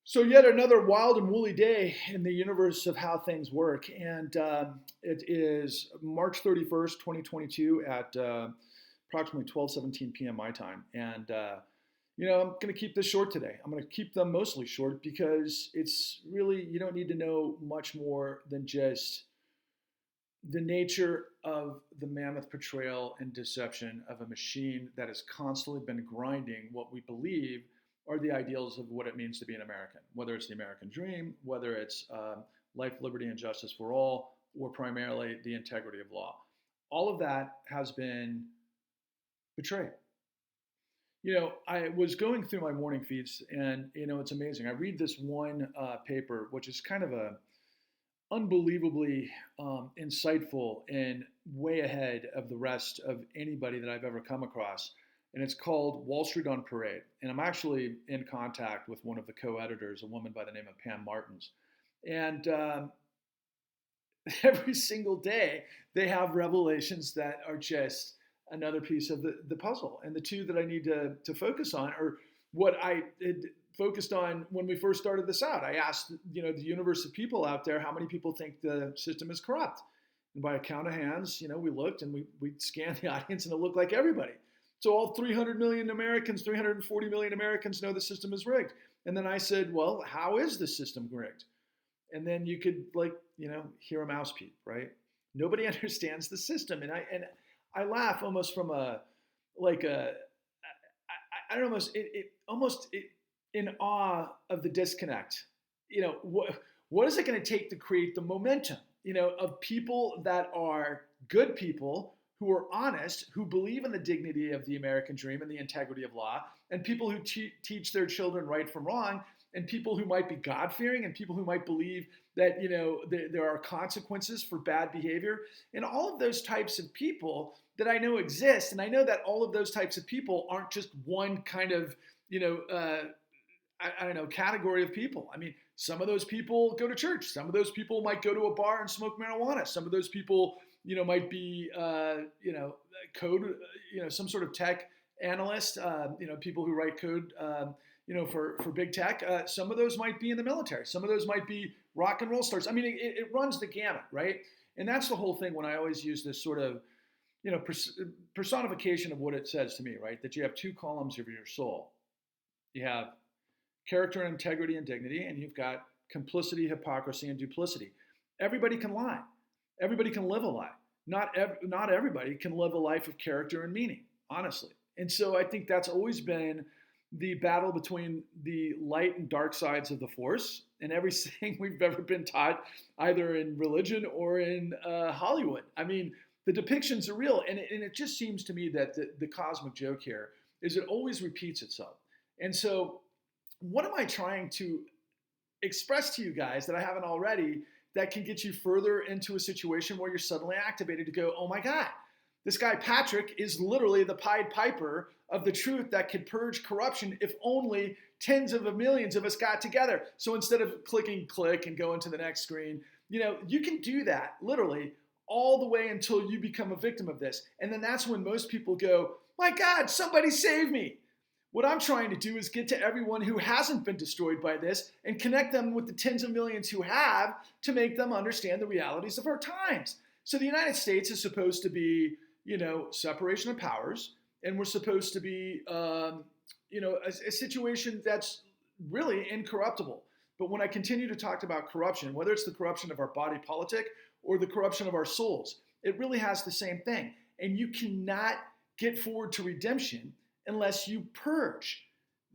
So yet another wild and woolly day in the universe of how things work, and it is March 31st, 2022 at approximately 12:17 p.m. my time. And I'm going to keep this short today. I'm going to keep them mostly short because it's really, you don't need to know much more than just the nature of the mammoth portrayal and deception of a machine that has constantly been grinding what we believe are the ideals of what it means to be an American, whether it's the American dream, whether it's life, liberty, and justice for all, or primarily the integrity of law. All of that has been betrayed. I was going through my morning feeds, and it's amazing. I read this one paper, which is kind of a unbelievably insightful and way ahead of the rest of anybody that I've ever come across. And it's called Wall Street on Parade. And I'm actually in contact with one of the co-editors, a woman by the name of Pam Martins. And every single day, they have revelations that are just another piece of the puzzle. And the two that I need to focus on are what I had focused on when we first started this out. I asked, the universe of people out there, how many people think the system is corrupt? And by a count of hands, we looked and we scanned the audience, and it looked like everybody. So all 300 million Americans, 340 million Americans know the system is rigged. And then I said, well, how is the system rigged? And then you could hear a mouse peep, right? Nobody understands the system. And I laugh almost from I don't know, almost in awe of the disconnect. What is it going to take to create the momentum, of people that are good people who are honest, who believe in the dignity of the American dream and the integrity of law, and people who teach their children right from wrong, and people who might be God-fearing, and people who might believe that there are consequences for bad behavior, and all of those types of people that I know exist. And I know that all of those types of people aren't just one kind of I don't know, category of people. I mean, some of those people go to church. Some of those people might go to a bar and smoke marijuana. Some of those people, might be, code, some sort of tech analyst, people who write code, for big tech. Some of those might be in the military. Some of those might be rock and roll stars. I mean, it runs the gamut, right? And that's the whole thing when I always use this sort of, personification of what it says to me, right? That you have two columns of your soul. You have character and integrity and dignity, and you've got complicity, hypocrisy, and duplicity. Everybody can lie. Everybody can live a lie. Not everybody can live a life of character and meaning, honestly. And so I think that's always been the battle between the light and dark sides of the force, and everything we've ever been taught, either in religion or in Hollywood. I mean, the depictions are real, and it just seems to me that the cosmic joke here is it always repeats itself. And so what am I trying to express to you guys that I haven't already that can get you further into a situation where you're suddenly activated to go, oh my God, this guy Patrick is literally the Pied Piper of the truth that could purge corruption if only tens of millions of us got together. So instead of clicking click and going to the next screen, you can do that literally all the way until you become a victim of this. And then that's when most people go, my God, somebody save me. What I'm trying to do is get to everyone who hasn't been destroyed by this and connect them with the tens of millions who have to make them understand the realities of our times. So the United States is supposed to be, separation of powers, and we're supposed to be, a situation that's really incorruptible. But when I continue to talk about corruption, whether it's the corruption of our body politic or the corruption of our souls, it really has the same thing. And you cannot get forward to redemption unless you purge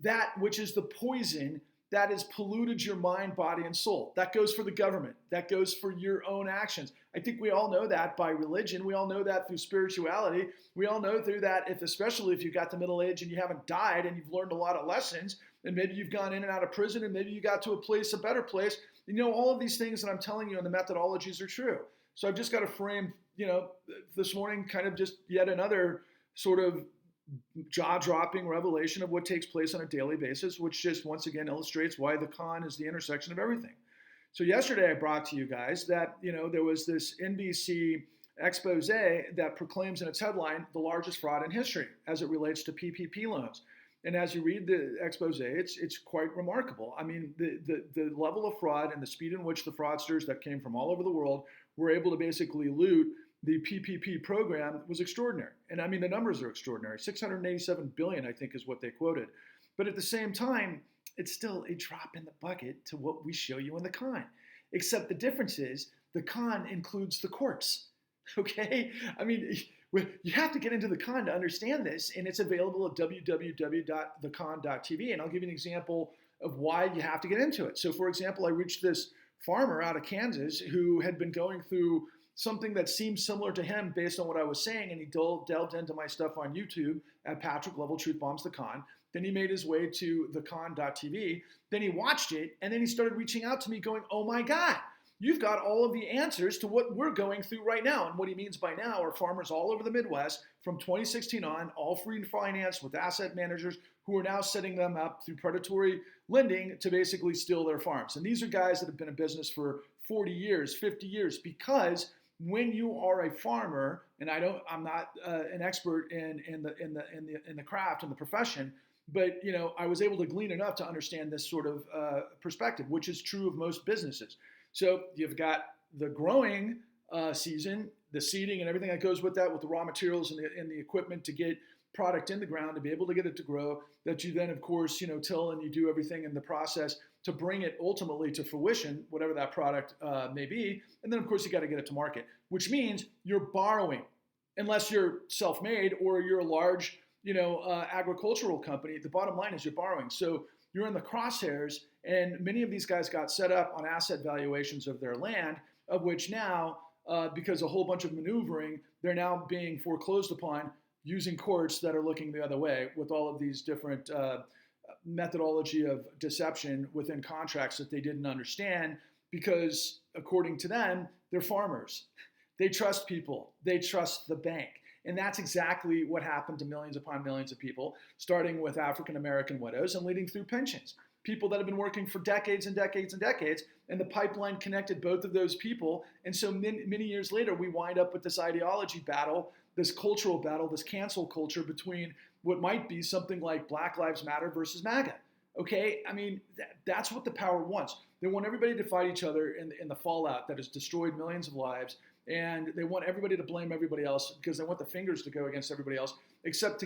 that which is the poison that has polluted your mind, body, and soul. That goes for the government. That goes for your own actions. I think we all know that by religion. We all know that through spirituality. We all know through that, especially if you got to middle age and you haven't died and you've learned a lot of lessons, and maybe you've gone in and out of prison, and maybe you got to a better place. All of these things that I'm telling you and the methodologies are true. So I've just got to frame, this morning kind of just yet another sort of jaw-dropping revelation of what takes place on a daily basis, which just once again illustrates why the con is the intersection of everything. So yesterday I brought to you guys that, there was this NBC expose that proclaims in its headline the largest fraud in history as it relates to PPP loans. And as you read the expose, it's quite remarkable. I mean, the level of fraud and the speed in which the fraudsters that came from all over the world were able to basically loot the PPP program was extraordinary. And I mean, the numbers are extraordinary. 687 billion, I think, is what they quoted. But at the same time, it's still a drop in the bucket to what we show you in the con. Except the difference is the con includes the courts. Okay? I mean, you have to get into the con to understand this, and it's available at www.thecon.tv. And I'll give you an example of why you have to get into it. So, for example, I reached this farmer out of Kansas who had been going through something that seemed similar to him based on what I was saying, and he delved into my stuff on YouTube at Patrick Lovell Truth Bombs the Con. Then he made his way to thecon.tv. Then he watched it, and then he started reaching out to me going, oh my God, you've got all of the answers to what we're going through right now. And what he means by now are farmers all over the Midwest from 2016 on, all free finance with asset managers who are now setting them up through predatory lending to basically steal their farms. And these are guys that have been in business for 40 years, 50 years, because when you are a farmer, and I'm not an expert in the craft and the profession, but I was able to glean enough to understand this sort of perspective, which is true of most businesses. So you've got the growing season, the seeding and everything that goes with that, with the raw materials and the equipment to get product in the ground to be able to get it to grow, that you then, of course, till and you do everything in the process to bring it ultimately to fruition, whatever that product may be. And then, of course, you got to get it to market, which means you're borrowing, unless you're self-made or you're a large, agricultural company. The bottom line is you're borrowing. So you're in the crosshairs, and many of these guys got set up on asset valuations of their land, of which now, because a whole bunch of maneuvering, they're now being foreclosed upon using courts that are looking the other way with all of these different methodology of deception within contracts that they didn't understand, because according to them, they're farmers. They trust people. They trust the bank. And that's exactly what happened to millions upon millions of people, starting with African-American widows and leading through pensions. People that have been working for decades and decades and decades, and the pipeline connected both of those people. And so many years later, we wind up with this ideology battle, this cultural battle, this cancel culture between what might be something like Black Lives Matter versus MAGA. Okay? I mean, that's what the power wants. They want everybody to fight each other in the fallout that has destroyed millions of lives. And they want everybody to blame everybody else because they want the fingers to go against everybody else, except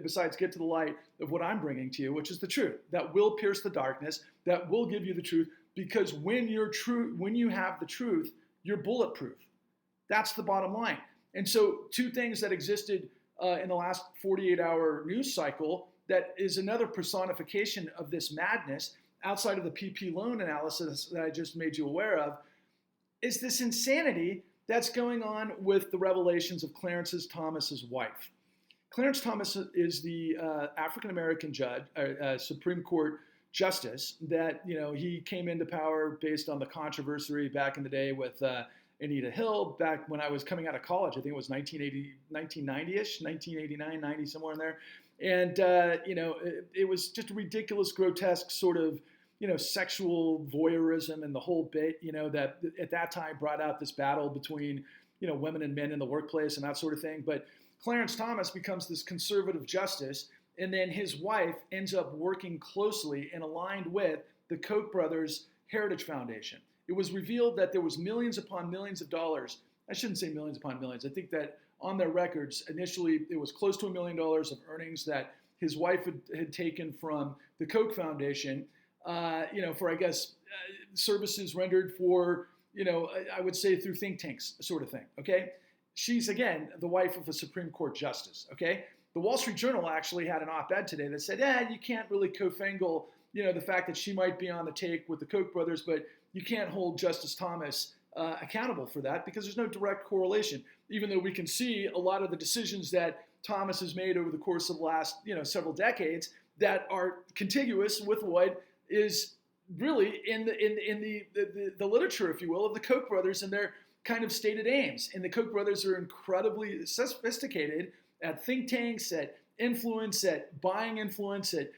besides get to the light of what I'm bringing to you, which is the truth that will pierce the darkness, that will give you the truth. Because when you have the truth, you're bulletproof. That's the bottom line. And so, two things that existed in the last 48-hour news cycle that is another personification of this madness outside of the PP loan analysis that I just made you aware of is this insanity that's going on with the revelations of Clarence Thomass's wife. Clarence Thomass is the African-American judge, Supreme Court justice that, he came into power based on the controversy back in the day with Anita Hill, back when I was coming out of college. I think it was 1990-ish, 1989, 90, somewhere in there. And, it was just a ridiculous, grotesque sort of, sexual voyeurism and the whole bit, that at that time brought out this battle between, women and men in the workplace and that sort of thing. But Clarence Thomass becomes this conservative justice, and then his wife ends up working closely and aligned with the Koch Brothers Heritage Foundation. It was revealed that there was millions upon millions of dollars. I shouldn't say millions upon millions. I think that on their records, initially, it was close to $1 million of earnings that his wife had taken from the Koch Foundation, for, I guess, services rendered for, I would say through think tanks sort of thing, okay? She's, again, the wife of a Supreme Court justice, okay? The Wall Street Journal actually had an op-ed today that said, you can't really co-fangle, the fact that she might be on the take with the Koch brothers, but you can't hold Justice Thomas accountable for that because there's no direct correlation, even though we can see a lot of the decisions that Thomas has made over the course of the last, several decades that are contiguous with what is really in the literature, if you will, of the Koch brothers and their kind of stated aims. And the Koch brothers are incredibly sophisticated at think tanks, at influence, at buying influence, at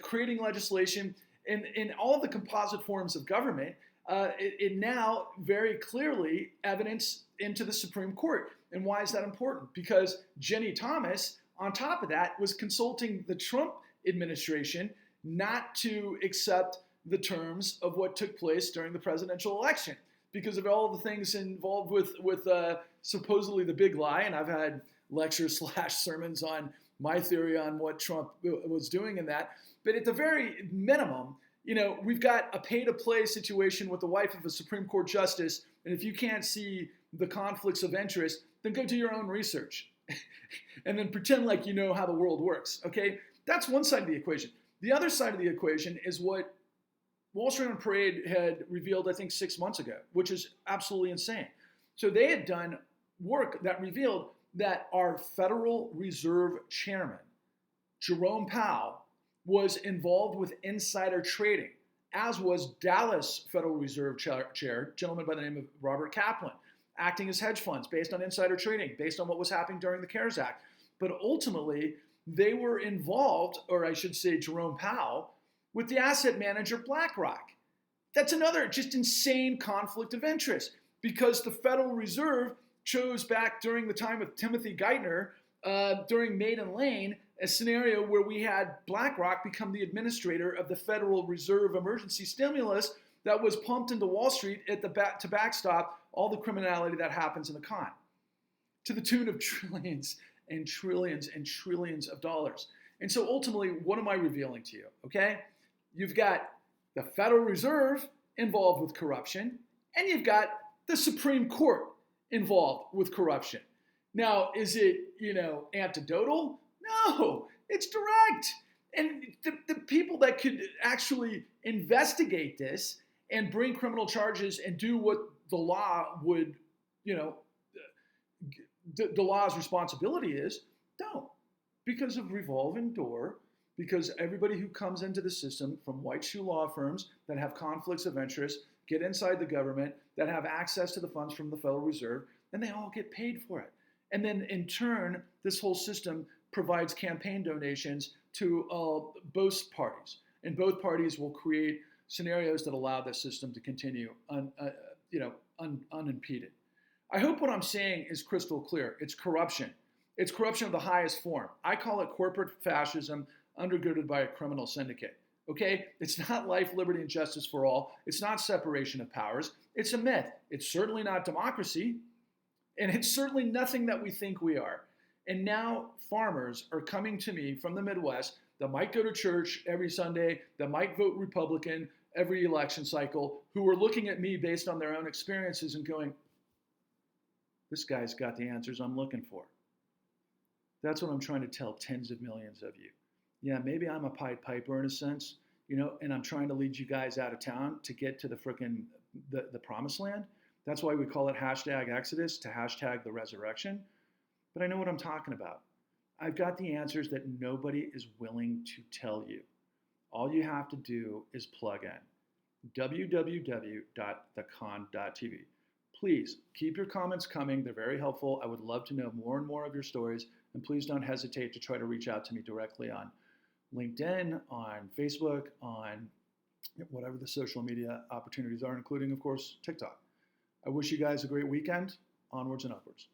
creating legislation, and in all of the composite forms of government. It now very clearly evidence into the Supreme Court. And why is that important? Because Jenny Thomas, on top of that, was consulting the Trump administration not to accept the terms of what took place during the presidential election because of all the things involved with supposedly the big lie. And I've had lectures / sermons on my theory on what Trump was doing in that. But at the very minimum, we've got a pay-to-play situation with the wife of a Supreme Court justice. And if you can't see the conflicts of interest, then go do your own research and then pretend like you know how the world works, okay? That's one side of the equation. The other side of the equation is what Wall Street on Parade had revealed, I think, 6 months ago, which is absolutely insane. So they had done work that revealed that our Federal Reserve Chairman, Jerome Powell, was involved with insider trading, as was Dallas Federal Reserve Chair, a gentleman by the name of Robert Kaplan, acting as hedge funds based on insider trading, based on what was happening during the CARES Act. But ultimately, they were involved, or I should say Jerome Powell, with the asset manager BlackRock. That's another just insane conflict of interest because the Federal Reserve chose back during the time of Timothy Geithner, during Maiden Lane, a scenario where we had BlackRock become the administrator of the Federal Reserve emergency stimulus that was pumped into Wall Street to backstop all the criminality that happens in the con, to the tune of trillions and trillions and trillions of dollars. And so ultimately, what am I revealing to you, okay? You've got the Federal Reserve involved with corruption, and you've got the Supreme Court involved with corruption. Now, is it, anecdotal? No, it's direct. And the people that could actually investigate this and bring criminal charges and do what the law would, the law's responsibility is, don't. Because of revolving door, because everybody who comes into the system from white shoe law firms that have conflicts of interest, get inside the government, that have access to the funds from the Federal Reserve, and they all get paid for it. And then in turn, this whole system provides campaign donations to both parties. And both parties will create scenarios that allow this system to continue unimpeded. I hope what I'm saying is crystal clear. It's corruption. It's corruption of the highest form. I call it corporate fascism undergirded by a criminal syndicate. Okay? It's not life, liberty, and justice for all. It's not separation of powers. It's a myth. It's certainly not democracy. And it's certainly nothing that we think we are. And now farmers are coming to me from the Midwest that might go to church every Sunday, that might vote Republican every election cycle, who are looking at me based on their own experiences and going, this guy's got the answers I'm looking for. That's what I'm trying to tell tens of millions of you. Yeah, maybe I'm a Pied Piper in a sense, and I'm trying to lead you guys out of town to get to the frickin' the promised land. That's why we call it #Exodus to #the resurrection. But I know what I'm talking about. I've got the answers that nobody is willing to tell you. All you have to do is plug in www.thecon.tv. Please keep your comments coming. They're very helpful. I would love to know more and more of your stories. And please don't hesitate to try to reach out to me directly on LinkedIn, on Facebook, on whatever the social media opportunities are, including, of course, TikTok. I wish you guys a great weekend. Onwards and upwards.